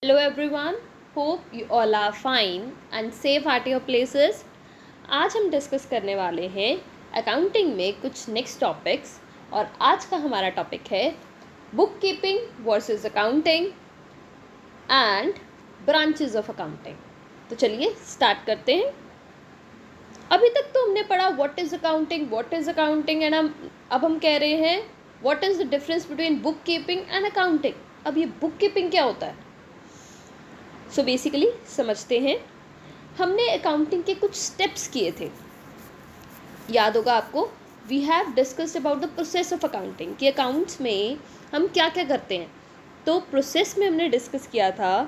Hello everyone, hope you all are fine and safe at your places. आज हम discuss करने वाले हैं अकाउंटिंग में कुछ नेक्स्ट टॉपिक्स और आज का हमारा टॉपिक है book keeping versus accounting and branches of accounting. तो चलिए स्टार्ट करते हैं। अभी तक तो हमने पढ़ा व्हाट इज़ अकाउंटिंग एंड अब हम कह रहे हैं what is the difference between book keeping and accounting. अब ये बुक कीपिंग क्या होता है? सो बेसिकली समझते हैं। हमने अकाउंटिंग के कुछ स्टेप्स किए थे, याद होगा आपको। We have discussed about the process of accounting कि अकाउंट्स में हम क्या क्या करते हैं। तो प्रोसेस में हमने डिस्कस किया था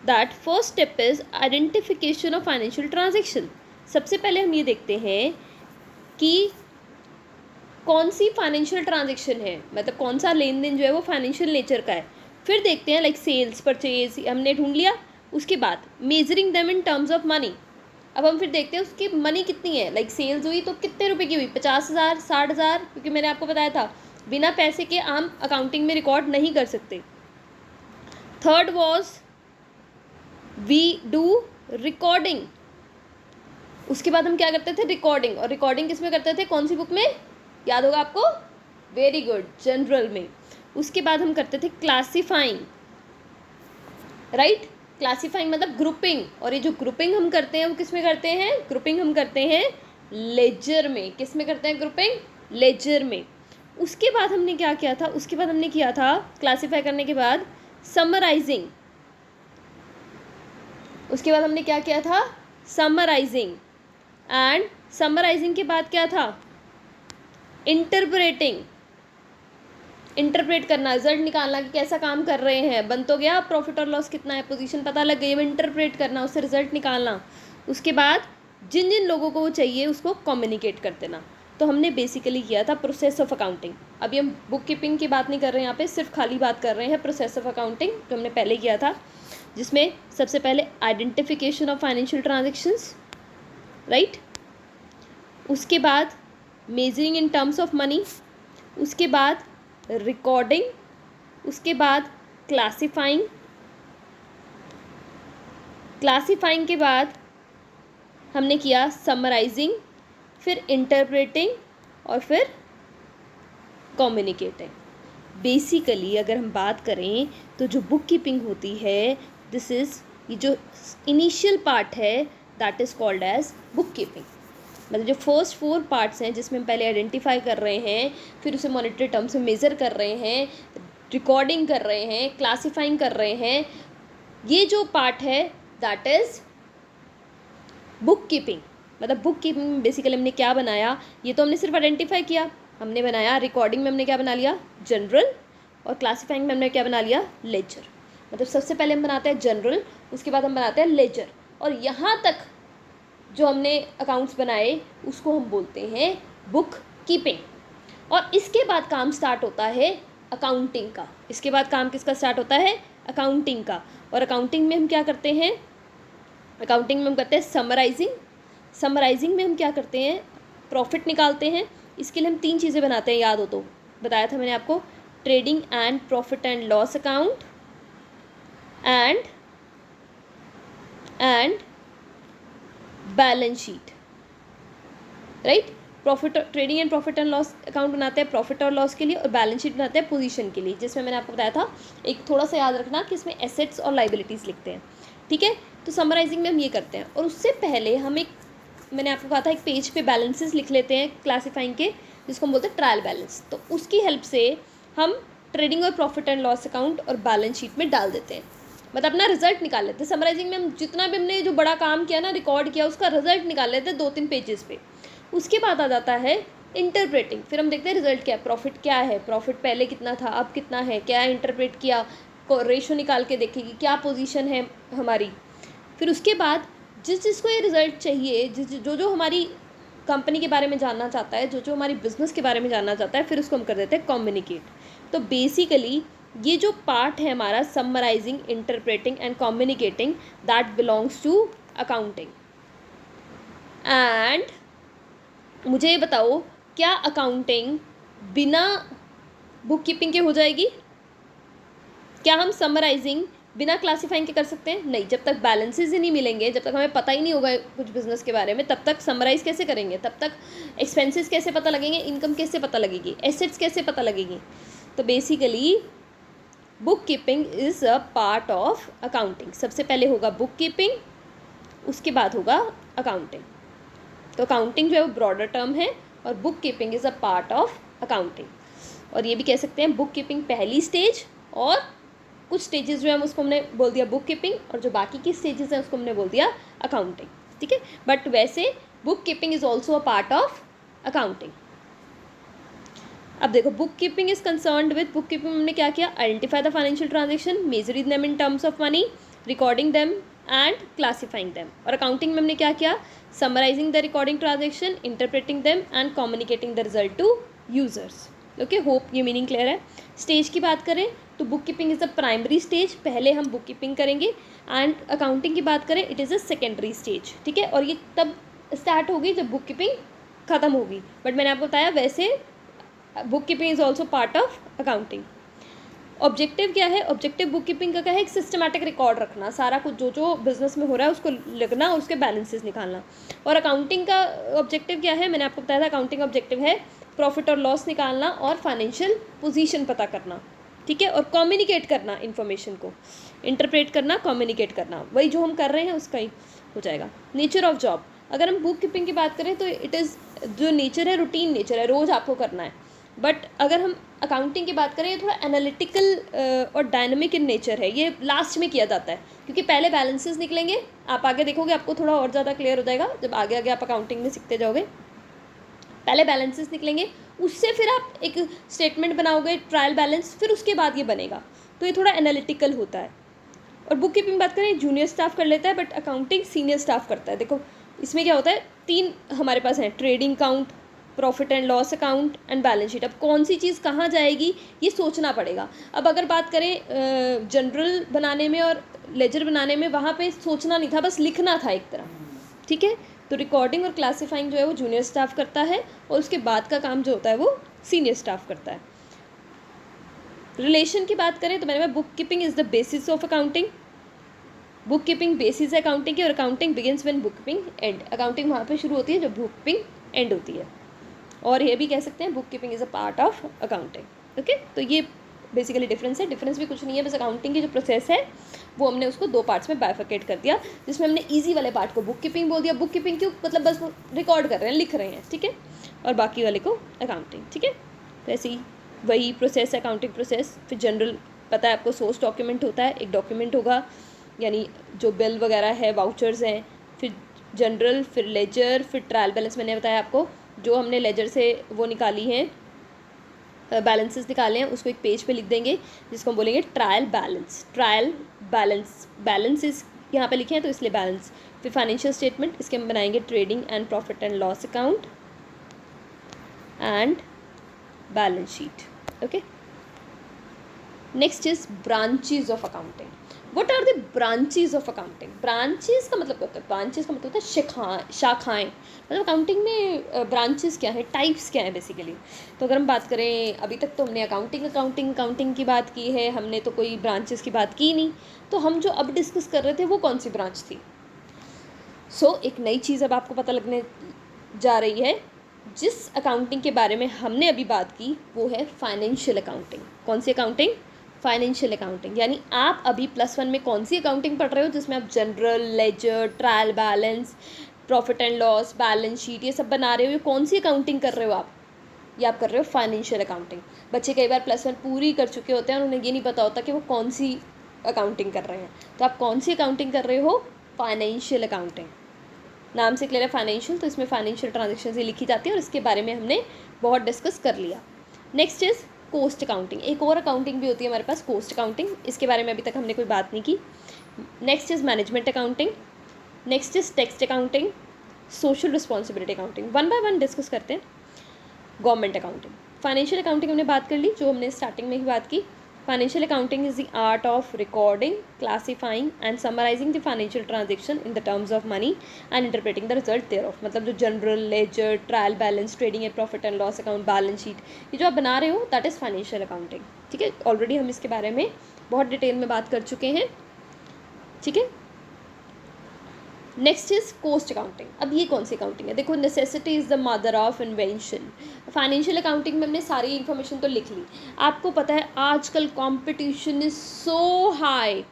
that first step is identification of financial transaction. सबसे पहले हम ये देखते हैं कि कौन सी फाइनेंशियल ट्रांजेक्शन है, मतलब कौन सा लेन देन जो है वो फाइनेंशियल नेचर का है। फिर देखते हैं लाइक सेल्स परचेज हमने ढूंढ लिया। उसके बाद measuring them in terms of money. अब हम फिर देखते हैं उसकी मनी कितनी है, लाइक सेल्स हुई तो कितने रुपए की हुई, 50,000 60,000, क्योंकि मैंने आपको बताया था बिना पैसे के आम अकाउंटिंग में रिकॉर्ड नहीं कर सकते। Third was we do recording. उसके बाद हम क्या करते थे, रिकॉर्डिंग। और रिकॉर्डिंग किस में करते थे, कौन सी बुक में, याद होगा आपको, वेरी गुड, जनरल में। उसके बाद हम करते थे क्लासिफाइंग, राइट। क्लासिफाइंग मतलब ग्रुपिंग, और ये जो ग्रुपिंग हम करते हैं वो किस में करते हैं, ग्रुपिंग हम करते हैं लेजर में। किस में करते हैं ग्रुपिंग, लेजर में। उसके बाद हमने क्या किया था, उसके बाद हमने किया था क्लासिफाई करने के बाद समराइजिंग। उसके बाद हमने क्या किया था, समराइजिंग। एंड समराइजिंग के बाद क्या था, इंटरप्रेटिंग। इंटरप्रेट करना, रिजल्ट निकालना कि कैसा काम कर रहे हैं, बन तो गया प्रॉफिट और लॉस कितना है, पोजीशन पता लग गई, अब इंटरप्रेट करना, उससे रिजल्ट निकालना। उसके बाद जिन जिन लोगों को वो चाहिए उसको कम्युनिकेट कर देना। तो हमने बेसिकली किया था प्रोसेस ऑफ अकाउंटिंग। अभी हम बुक कीपिंग की बात नहीं कर रहे हैं, यहाँ पे सिर्फ खाली बात कर रहे हैं प्रोसेस ऑफ अकाउंटिंग जो हमने पहले किया था, जिसमें सबसे पहले identification of financial transactions, right. उसके बाद measuring in terms of money, उसके बाद रिकॉर्डिंग, उसके बाद क्लासिफाइंग, क्लासिफाइंग के बाद हमने किया समराइजिंग, फिर इंटरप्रेटिंग और फिर कम्युनिकेटिंग। बेसिकली अगर हम बात करें तो जो बुक कीपिंग होती है, दिस इज़, ये जो इनिशियल पार्ट है that is called as book keeping. मतलब जो फर्स्ट 4 पार्ट्स हैं जिसमें हम पहले आइडेंटिफाई कर रहे हैं, फिर उसे मॉनेटरी टर्म्स में मेज़र कर रहे हैं, रिकॉर्डिंग कर रहे हैं, क्लासिफाइंग कर रहे हैं, ये जो पार्ट है दैट इज़ बुक कीपिंग। मतलब बुक कीपिंग में बेसिकली हमने क्या बनाया, ये तो हमने सिर्फ आइडेंटिफाई किया, हमने बनाया रिकॉर्डिंग में हमने क्या बना लिया, जनरल, और क्लासिफाइंग में हमने क्या बना लिया, लेजर। मतलब सबसे पहले हम बनाते हैं जनरल, उसके बाद हम बनाते हैं लेजर, और यहाँ तक जो हमने अकाउंट्स बनाए उसको हम बोलते हैं बुक कीपिंग। और इसके बाद काम स्टार्ट होता है अकाउंटिंग का। इसके बाद काम किसका स्टार्ट होता है, अकाउंटिंग का। और अकाउंटिंग में हम क्या करते हैं, अकाउंटिंग में हम करते हैं समराइजिंग। समराइजिंग में हम क्या करते हैं, प्रॉफिट निकालते हैं। इसके लिए हम 3 चीज़ें बनाते हैं, याद हो तो बताया था मैंने आपको, trading and profit and loss account and balance sheet, right. Profit, trading and profit and loss account बनाते हैं प्रॉफिट और लॉस के लिए, और बैलेंस शीट बनाते हैं पोजीशन के लिए, जिसमें मैंने आपको बताया था एक थोड़ा सा याद रखना कि इसमें एसेट्स और लाइबिलिटीज़ लिखते हैं, ठीक है। तो समराइजिंग में हम ये करते हैं, और उससे पहले हम एक, मैंने आपको कहा था एक पेज पे बैलेंसेस लिख लेते हैं क्लासिफाइंग के, जिसको हम बोलते हैं ट्रायल बैलेंस। तो उसकी हेल्प से हम ट्रेडिंग और प्रॉफिट एंड लॉस अकाउंट और बैलेंस शीट में डाल देते हैं, मतलब अपना रिजल्ट निकाल लेते हैं। समराइजिंग में हम जितना भी हमने जो बड़ा काम किया ना, रिकॉर्ड किया, उसका रिजल्ट निकाल लेते हैं 2-3 पेजेस पे। उसके बाद आ जाता है इंटरप्रेटिंग। फिर हम देखते हैं रिजल्ट क्या है, प्रॉफिट क्या है, प्रॉफिट पहले कितना था अब कितना है, क्या इंटरप्रेट किया, रेशो निकाल के देखेगी क्या पोजीशन है हमारी। फिर उसके बाद जिस जिसको ये रिज़ल्ट चाहिए, जो जो हमारी कंपनी के बारे में जानना चाहता है, जो जो हमारी बिजनेस के बारे में जानना चाहता है, फिर उसको हम कर देते हैं कम्युनिकेट। तो बेसिकली ये जो पार्ट है हमारा summarising, interpreting and communicating, that belongs to accounting. And मुझे ये बताओ, क्या अकाउंटिंग बिना बुक कीपिंग के हो जाएगी? क्या हम समराइजिंग बिना क्लासीफाइंग के कर सकते हैं? नहीं, जब तक बैलेंसेस ही नहीं मिलेंगे, जब तक हमें पता ही नहीं होगा कुछ बिजनेस के बारे में, तब तक समराइज़ कैसे करेंगे, तब तक एक्सपेंसेस कैसे पता लगेंगे, इनकम कैसे पता लगेगी, एसेट्स कैसे पता लगेगी। तो basically book keeping is a part of accounting. सबसे पहले होगा बुक कीपिंग, उसके बाद होगा अकाउंटिंग। तो अकाउंटिंग जो है वो ब्रॉडर टर्म है और book keeping is a part of accounting. और ये भी कह सकते हैं बुक कीपिंग पहली स्टेज, और कुछ स्टेजेस जो है उसको हमने बोल दिया बुक कीपिंग, और जो बाकी की स्टेजेस हैं उसको हमने बोल दिया अकाउंटिंग। ठीक है, बट वैसे book keeping is also a part of accounting. अब देखो, book keeping is concerned with, book keeping हमने क्या किया, identify the financial transaction, measuring them in terms of money, recording them and classifying them. और accounting में हमने क्या किया, summarising the recording transaction, interpreting them and communicating the result to users. Okay, hope ये meaning clear है। Stage की बात करें तो book keeping is the primary stage, पहले हम बुक कीपिंग करेंगे। एंड अकाउंटिंग की बात करें, it is a secondary stage. ठीक है, और ये तब स्टार्ट होगी जब बुक कीपिंग ख़त्म होगी। बट मैंने आपको बताया वैसे book keeping is also part of accounting. Objective क्या है, ऑब्जेक्टिव बुक कीपिंग का क्या है, एक सिस्टमैटिक रिकॉर्ड रखना, सारा कुछ जो जो बिजनेस में हो रहा है उसको लिखना और उसके बैलेंसेस निकालना। और अकाउंटिंग का ऑब्जेक्टिव क्या है, मैंने आपको बताया था अकाउंटिंग ऑब्जेक्टिव है प्रॉफिट और लॉस निकालना और फाइनेंशियल पोजीशन पता करना। ठीक है, और कम्युनिकेट करना, इन्फॉर्मेशन को इंटरप्रेट करना, कम्युनिकेट करना, वही जो हम कर रहे हैं उसका ही हो जाएगा। नेचर ऑफ जॉब, अगर हम बुक कीपिंग की बात करें तो इट इज़ जो नेचर है, रूटीन नेचर है, रोज़ आपको करना है। बट अगर हम अकाउंटिंग की बात करें, ये थोड़ा एनालिटिकल और डायनामिक इन नेचर है, ये लास्ट में किया जाता है, क्योंकि पहले बैलेंसेस निकलेंगे। आप आगे देखोगे आपको थोड़ा और ज़्यादा क्लियर हो जाएगा जब आगे आगे आप अकाउंटिंग में सीखते जाओगे। पहले बैलेंसेस निकलेंगे, उससे फिर आप एक स्टेटमेंट बनाओगे, ट्रायल बैलेंस, फिर उसके बाद ये बनेगा। तो ये थोड़ा एनालिटिकल होता है। और बुक कीपिंग बात करें, जूनियर स्टाफ कर लेता है, बट अकाउंटिंग सीनियर स्टाफ करता है। देखो इसमें क्या होता है, 3 हमारे पास हैं, trading account, profit and loss account and balance sheet. अब कौन सी चीज़ कहाँ जाएगी ये सोचना पड़ेगा। अब अगर बात करें जनरल बनाने में और लेजर बनाने में, वहाँ पे सोचना नहीं था, बस लिखना था एक तरह। ठीक है, तो रिकॉर्डिंग और क्लासीफाइंग जो है वो जूनियर स्टाफ करता है, और उसके बाद का काम जो होता है वो सीनियर स्टाफ करता है। रिलेशन की बात करें तो मैंने book keeping is the basis of accounting, book keeping basis है अकाउंटिंग की, और accounting begins when book keeping and, accounting वहाँ पे शुरू होती है जब बुक कीपिंग एंड होती है। और ये भी कह सकते हैं book keeping is a part of accounting. Okay, तो ये बेसिकली डिफरेंस है। डिफरेंस भी कुछ नहीं है, बस अकाउंटिंग की जो प्रोसेस है वो हमने उसको 2 पार्ट्स में बाइफरकेट कर दिया, जिसमें हमने ईजी वाले पार्ट को बुक कीपिंग बोल दिया। बुक कीपिंग क्यों, मतलब बस रिकॉर्ड कर रहे हैं, लिख रहे हैं। ठीक है, और बाकी वाले को अकाउंटिंग। ठीक है, तो ऐसे ही वही प्रोसेस है अकाउंटिंग प्रोसेस। फिर जनरल पता है आपको, सोर्स डॉक्यूमेंट होता है, एक डॉक्यूमेंट होगा, यानी जो बिल वगैरह है, वाउचर्स हैं, फिर जनरल, फिर लेजर, फिर ट्रायल बैलेंस। मैंने बताया आपको जो हमने लेजर से वो निकाली हैं, बैलेंसेस निकाले हैं, उसको एक पेज पे लिख देंगे जिसको हम बोलेंगे trial balance. Trial balance, balances यहाँ पे लिखे हैं तो इसलिए बैलेंस। फिर फाइनेंशियल स्टेटमेंट, इसके हम बनाएंगे trading and profit and loss account and balance sheet. Okay, next is branches of accounting. What are the branches of accounting. Branches का मतलब क्या होता है, ब्रांचेज का मतलब होता है शाखाएं। मतलब अकाउंटिंग में ब्रांचेस क्या है, टाइप्स क्या है बेसिकली। तो अगर हम बात करें, अभी तक तो हमने अकाउंटिंग की बात की है, हमने तो कोई ब्रांचेस की बात की नहीं। तो हम जो अब डिस्कस कर रहे थे वो कौन सी ब्रांच थी। एक नई चीज़ अब आपको पता लगने जा रही है। जिस अकाउंटिंग के बारे में हमने अभी बात की वो है फाइनेंशियल अकाउंटिंग। कौन सी अकाउंटिंग, फाइनेंशियल अकाउंटिंग। यानी आप अभी +1 में कौन सी अकाउंटिंग पढ़ रहे हो, जिसमें आप general, ledger, trial balance, profit and loss, balance sheet, ये सब बना रहे हो। ये कौन सी अकाउंटिंग कर रहे हो आप, ये आप कर रहे हो फाइनेंशियल अकाउंटिंग। बच्चे कई बार +1 पूरी कर चुके होते हैं और उन्हें ये नहीं पता होता कि वो कौन सी अकाउंटिंग कर रहे हैं। तो आप कौन सी अकाउंटिंग कर रहे हो, फाइनेंशियल अकाउंटिंग। नाम से क्लियर है फाइनेंशियल, तो इसमें फाइनेंशियल ट्रांजेक्शन ही लिखी जाती है, और इसके बारे में हमने बहुत डिस्कस कर लिया। Next is cost accounting. एक और अकाउंटिंग भी होती है हमारे पास, कॉस्ट अकाउंटिंग। इसके बारे में अभी तक हमने कोई बात नहीं की। Next is management accounting. Next is tax accounting, social responsibility accounting. 1 by 1 discuss करते हैं। गवर्नमेंट अकाउंटिंग, फाइनेंशियल अकाउंटिंग हमने बात कर ली, जो हमने स्टार्टिंग में ही बात की। Financial accounting is the art of recording, classifying and summarising the financial transaction in the terms of money and interpreting the result thereof. मतलब जो general, ledger, trial balance, trading and profit and loss account, balance sheet, ये जो आप बना रहे हो that is financial accounting. ठीक है, ऑलरेडी हम इसके बारे में बहुत डिटेल में बात कर चुके हैं। ठीक है। Next is cost accounting. अब ये कौन सी अकाउंटिंग है? देखो, necessity is the mother of invention. Financial accounting में हमने सारी इन्फॉर्मेशन तो लिख ली। आपको पता है आजकल competition is so high.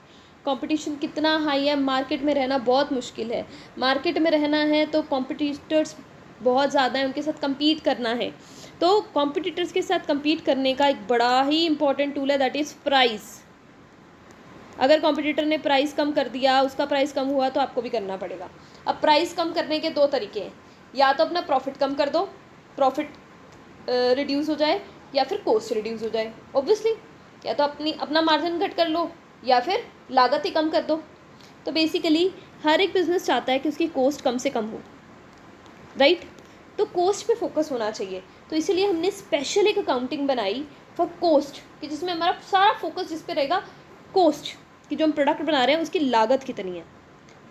Competition कितना हाई है, मार्केट में रहना बहुत मुश्किल है। मार्केट में रहना है तो कॉम्पिटिटर्स बहुत ज़्यादा हैं, उनके साथ compete करना है। तो कॉम्पिटिटर्स के साथ compete करने का एक बड़ा ही इंपॉर्टेंट टूल है, दैट इज़ प्राइस। अगर कॉम्पिटिटर ने प्राइस कम कर दिया, उसका प्राइस कम हुआ, तो आपको भी करना पड़ेगा। अब प्राइस कम करने के दो तरीके हैं, या तो अपना प्रॉफिट कम कर दो, प्रॉफिट रिड्यूस हो जाए, या फिर कॉस्ट रिड्यूस हो जाए। ऑब्वियसली या तो अपना मार्जिन कट कर लो, या फिर लागत ही कम कर दो। तो बेसिकली हर एक बिजनेस चाहता है कि उसकी कॉस्ट कम से कम हो, राइट। तो कॉस्ट पे फोकस होना चाहिए। तो इसीलिए हमने स्पेशल एक अकाउंटिंग बनाई फॉर कॉस्ट, कि जिसमें हमारा सारा फोकस जिस पे रहेगा, कॉस्ट कि जो हम प्रोडक्ट बना रहे हैं उसकी लागत कितनी है,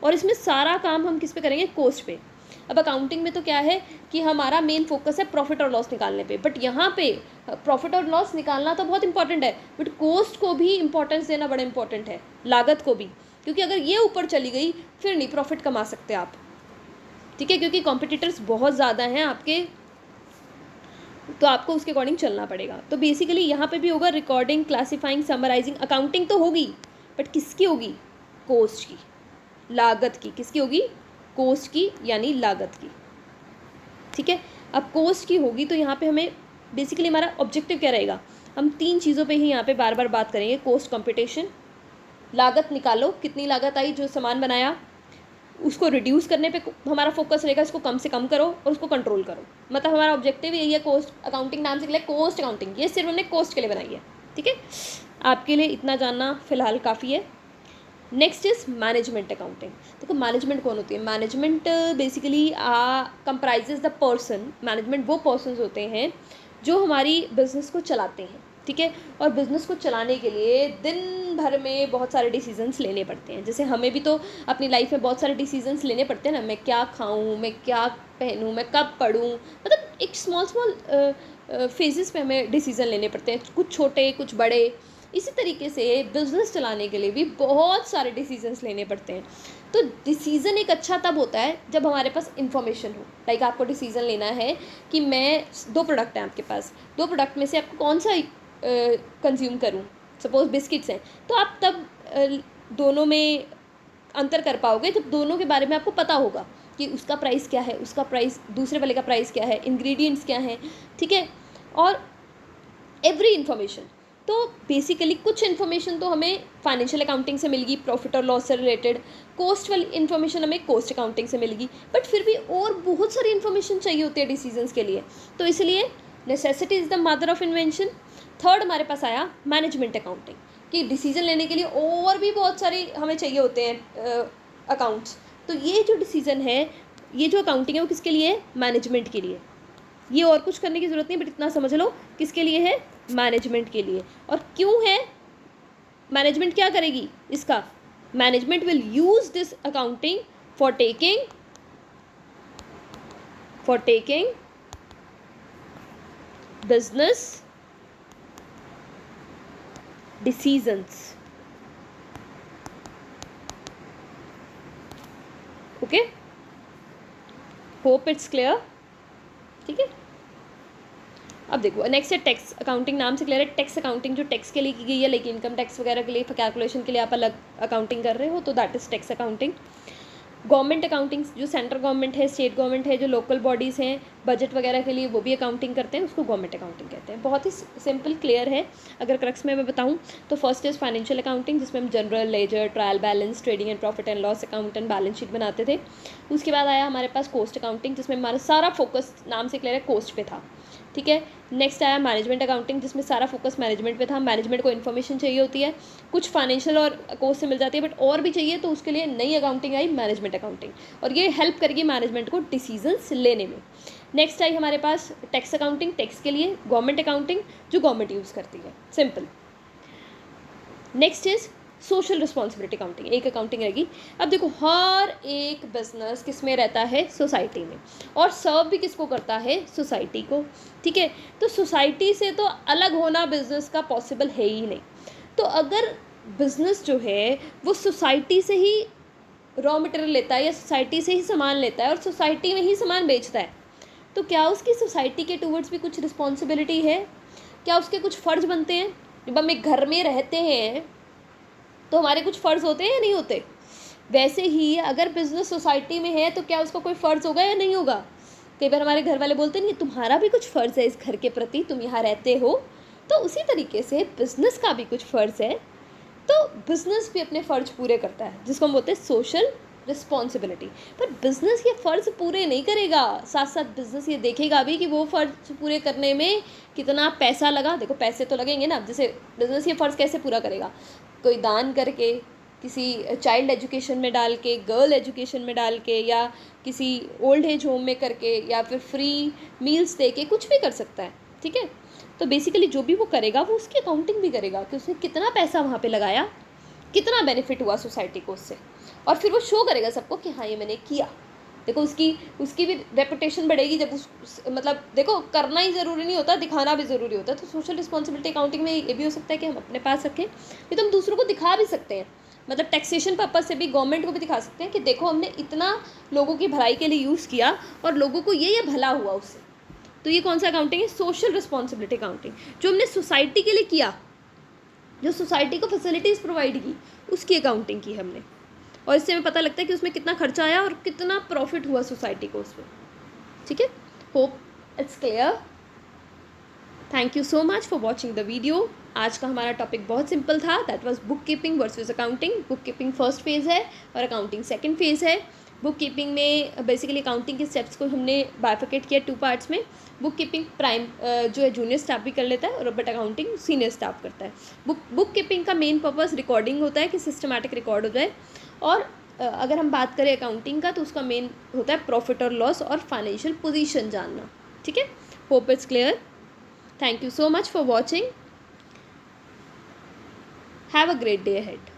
और इसमें सारा काम हम किस पे करेंगे? कॉस्ट पे। अब अकाउंटिंग में तो क्या है कि हमारा मेन फोकस है प्रॉफिट और लॉस निकालने पे, बट यहाँ पे प्रॉफिट और लॉस निकालना तो बहुत इंपॉर्टेंट है, बट कॉस्ट को भी इंपॉर्टेंस देना बड़ा इंपॉर्टेंट है, लागत को भी। क्योंकि अगर ये ऊपर चली गई फिर नहीं प्रॉफिट कमा सकते आप, ठीक है, क्योंकि कॉम्पिटिटर्स बहुत ज़्यादा हैं आपके, तो आपको उसके अकॉर्डिंग चलना पड़ेगा। तो बेसिकली यहाँ पे भी होगा रिकॉर्डिंग, क्लासीफाइंग, समराइजिंग। अकाउंटिंग तो होगी, बट किसकी होगी? कॉस्ट की, लागत की। किसकी होगी? कॉस्ट की, यानी लागत की, ठीक है। अब कॉस्ट की होगी तो यहाँ पे हमें बेसिकली हमारा ऑब्जेक्टिव क्या रहेगा? हम तीन चीज़ों पे ही यहाँ पे बार बार बात करेंगे। कॉस्ट कंपटीशन, लागत निकालो, कितनी लागत आई जो सामान बनाया, उसको रिड्यूस करने पे हमारा फोकस रहेगा, इसको कम से कम करो और उसको कंट्रोल करो। मतलब हमारा ऑब्जेक्टिव यही है। कॉस्ट अकाउंटिंग नाम से कॉस्ट अकाउंटिंग, ये सिर्फ हमने कॉस्ट के लिए बनाई है, ठीक है। आपके लिए इतना जानना फिलहाल काफ़ी है। Next is management accounting. देखो मैनेजमेंट कौन होती है? Management basically comprises the person. Management वो पर्सन्स होते हैं जो हमारी बिजनेस को चलाते हैं, ठीक है। और बिज़नेस को चलाने के लिए दिन भर में बहुत सारे डिसीजंस लेने पड़ते हैं। जैसे हमें भी तो अपनी लाइफ में बहुत सारे डिसीजंस लेने पड़ते हैं ना, मैं क्या खाऊं, मैं क्या पहनूं, मैं कब पढ़ूं, मतलब एक स्मॉल फेजेस पे हमें डिसीजन लेने पड़ते हैं, कुछ छोटे कुछ बड़े। इसी तरीके से बिज़नेस चलाने के लिए भी बहुत सारे डिसीजंस लेने पड़ते हैं। तो डिसीज़न एक अच्छा तब होता है जब हमारे पास इन्फॉर्मेशन हो। लाइक आपको डिसीज़न लेना है कि मैं दो प्रोडक्ट हैं आपके पास, दो प्रोडक्ट में से आपको कौन सा कंज्यूम करूं। सपोज बिस्किट्स हैं, तो आप तब दोनों में अंतर कर पाओगे जब दोनों के बारे में आपको पता होगा कि उसका प्राइस क्या है, उसका प्राइस, दूसरे वाले का प्राइस क्या है, इंग्रेडिएंट्स क्या हैं, ठीक है। और एवरी इन्फॉर्मेशन। तो बेसिकली कुछ इन्फॉर्मेशन तो हमें फाइनेंशियल अकाउंटिंग से मिलेगी, प्रॉफिट और लॉस से रिलेटेड। कॉस्ट वाली इन्फॉर्मेशन हमें कॉस्ट अकाउंटिंग से मिलेगी, बट फिर भी और बहुत सारी इन्फॉर्मेशन चाहिए होती है डिसीजंस के लिए। तो इसलिए necessity is the mother of invention. Third हमारे पास आया मैनेजमेंट अकाउंटिंग, कि डिसीजन लेने के लिए और भी बहुत सारे हमें चाहिए होते हैं अकाउंट्स। तो ये जो डिसीजन है, ये जो अकाउंटिंग है, वो किसके लिए है? मैनेजमेंट के लिए। ये और कुछ करने की ज़रूरत नहीं, बट इतना समझ लो किसके लिए है? मैनेजमेंट के लिए। और क्यों है? मैनेजमेंट क्या करेगी इसका? Management will use this accounting for taking business decisions. Okay, hope it's clear, ठीक है। अब देखो नेक्स्ट है टैक्स अकाउंटिंग। नाम से क्लियर है, टैक्स अकाउंटिंग जो टैक्स के लिए की गई है, लेकिन इनकम टैक्स वगैरह के लिए कैलकुलेशन के लिए आप अलग अकाउंटिंग कर रहे हो, तो that is tax accounting. Government accounting, जो सेंट्रल गवर्नमेंट है, स्टेट गवर्नमेंट है, जो लोकल बॉडीज़ हैं बजट वगैरह के लिए, वो भी अकाउंटिंग करते हैं, उसको गवर्नमेंट अकाउंटिंग कहते हैं। बहुत ही सिंपल क्लियर है। अगर क्रक्स में मैं बताऊं तो फर्स्ट इज़ फाइनेंशियल अकाउंटिंग, जिसमें हम general ledger, trial balance, trading and profit and loss account and balance sheet बनाते थे। उसके बाद आया हमारे पास कॉस्ट अकाउंटिंग, जिसमें हमारा सारा फोकस नाम से क्लियर है कॉस्ट पे था, ठीक है। नेक्स्ट आया मैनेजमेंट अकाउंटिंग, जिसमें सारा फोकस मैनेजमेंट पे था। मैनेजमेंट को इन्फॉर्मेशन चाहिए होती है, कुछ फाइनेंशियल और कॉस्ट से मिल जाती है, बट और भी चाहिए, तो उसके लिए नई अकाउंटिंग आई, मैनेजमेंट अकाउंटिंग, और ये हेल्प करेगी मैनेजमेंट को डिसीजंस लेने में। नेक्स्ट आई हमारे पास टैक्स अकाउंटिंग, टैक्स के लिए गवर्नमेंट अकाउंटिंग जो गवर्नमेंट यूज़ करती है, simple. Next is social responsibility accounting, एक अकाउंटिंग रहेगी। अब देखो हर एक बिजनेस किस में रहता है? सोसाइटी में, और सर्व भी किसको करता है? सोसाइटी को, ठीक है। तो सोसाइटी से तो अलग होना बिजनेस का पॉसिबल है ही नहीं। तो अगर बिजनेस जो है वो सोसाइटी से ही रॉ मटेरियल लेता है या सोसाइटी से ही सामान लेता है और सोसाइटी में ही सामान बेचता है, तो क्या उसकी सोसाइटी के टूवर्ड्स भी कुछ रिस्पॉन्सिबिलिटी है? क्या उसके कुछ फ़र्ज बनते हैं? जब हम एक घर में रहते हैं तो हमारे कुछ फ़र्ज होते हैं या नहीं होते? वैसे ही अगर बिजनेस सोसाइटी में है तो क्या उसका कोई फ़र्ज़ होगा या नहीं होगा? कई बार हमारे घर वाले बोलते नहीं तुम्हारा भी कुछ फ़र्ज़ है इस घर के प्रति, तुम यहाँ रहते हो। तो उसी तरीके से बिजनेस का भी कुछ फ़र्ज़ है, तो बिजनेस भी अपने फ़र्ज पूरे करता है जिसको हम बोलते हैं सोशल रिस्पॉन्सिबिलिटी। पर बिजनेस ये फ़र्ज पूरे नहीं करेगा, साथ साथ बिजनेस ये देखेगा भी कि वो फ़र्ज पूरे करने में कितना पैसा लगा। देखो पैसे तो लगेंगे ना, जैसे बिजनेस ये फ़र्ज़ कैसे पूरा करेगा? कोई दान करके, किसी चाइल्ड एजुकेशन में डाल के, गर्ल एजुकेशन में डाल के, या किसी ओल्ड एज होम में करके, या फिर फ्री मील्स दे के, कुछ भी कर सकता है। ठीक है, तो बेसिकली जो भी वो करेगा वो उसकी अकाउंटिंग भी करेगा कि उसने कितना पैसा वहाँ पे लगाया, कितना बेनिफिट हुआ सोसाइटी को उससे, और फिर वो शो करेगा सबको कि हाँ ये मैंने किया। देखो उसकी उसकी भी रेपुटेशन बढ़ेगी जब मतलब देखो करना ही ज़रूरी नहीं होता, दिखाना भी ज़रूरी होता है। तो सोशल रिस्पॉन्सिबिलिटी अकाउंटिंग में ये भी हो सकता है कि हम अपने पास रखें, ये तो हम दूसरों को दिखा भी सकते हैं। मतलब टैक्सेशन पर्पज से भी गवर्नमेंट को भी दिखा सकते हैं कि देखो हमने इतना लोगों की भलाई के लिए यूज़ किया और लोगों को ये भला हुआ उससे। तो ये कौन सा अकाउंटिंग है? Social responsibility accounting. जो हमने सोसाइटी के लिए किया, जो सोसाइटी को फैसिलिटीज़ प्रोवाइड की, उसकी अकाउंटिंग की हमने, और इससे हमें पता लगता है कि उसमें कितना खर्चा आया और कितना प्रॉफिट हुआ सोसाइटी को उसमें। ठीक है, hope it's clear. Thank you so much for watching the video. आज का हमारा टॉपिक बहुत सिंपल था, that was book keeping versus accounting. Book keeping first phase है और अकाउंटिंग सेकंड फेज़ है। बुक कीपिंग में बेसिकली अकाउंटिंग के स्टेप्स को हमने बाइफिकेट किया 2 पार्ट्स में। बुक कीपिंग प्राइम जो है जूनियर स्टाफ भी कर लेता है, और बट अकाउंटिंग सीनियर स्टाफ करता है। बुक कीपिंग का मेन पर्पस रिकॉर्डिंग होता है कि सिस्टमैटिक रिकॉर्ड हो जाए, और अगर हम बात करें अकाउंटिंग का तो उसका मेन होता है प्रॉफिट और लॉस और फाइनेंशियल पोजीशन जानना। ठीक है, hope it's clear. Thank you so much for watching. Have a great day ahead.